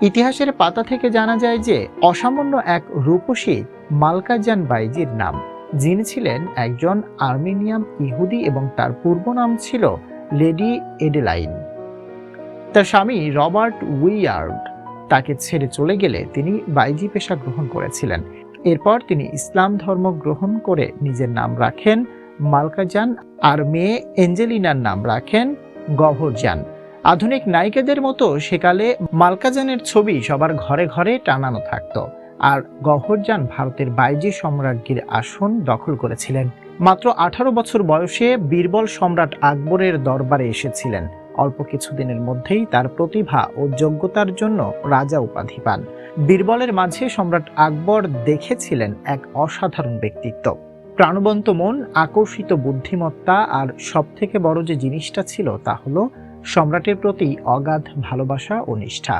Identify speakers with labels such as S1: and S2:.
S1: ইতিহাসের পাতা থেকে জানা যায় যে অসামান্য এক রূপসী মালকাজান বাইজির নাম, যিনি ছিলেন একজন আর্মেনিয়ান ইহুদি এবং তার পূর্ব নাম ছিল লেডি এডেলাইন। তার স্বামী রবার্ট উইয়ার্ড তাকে ছেড়ে চলে গেলে তিনি বাইজি পেশা গ্রহণ করেছিলেন। এরপর তিনি ইসলাম ধর্ম গ্রহণ করে নিজের নাম রাখেন মালকাজান আর মেয়ে এঞ্জেলিনার নাম রাখেন গভরজান। আধুনিক নায়িকাদের মতো সেকালে মালকাজানের ছবি সবার ঘরে ঘরে টানানো থাকতো, আর গভরজান ভারতের বাইজি সম্রাজ্ঞীর আসন দখল করেছিলেন। মাত্র 18 বছর বয়সে বীরবল সম্রাট আকবরের দরবারে এসেছিলেন। অল্প কিছুদিনের মধ্যেই তার প্রতিভা ও যোগ্যতার জন্য রাজা উপাধি পান। বীরবলের মাঝে সম্রাট আকবর দেখেছিলেন এক অসাধারণ ব্যক্তিত্ব, প্রাণবন্ত মন, আকর্ষিত বুদ্ধিমত্তা, আর সবথেকে বড় যে জিনিসটা ছিল তা হলো সম্রাটের প্রতি অগাধ ভালোবাসা ও নিষ্ঠা।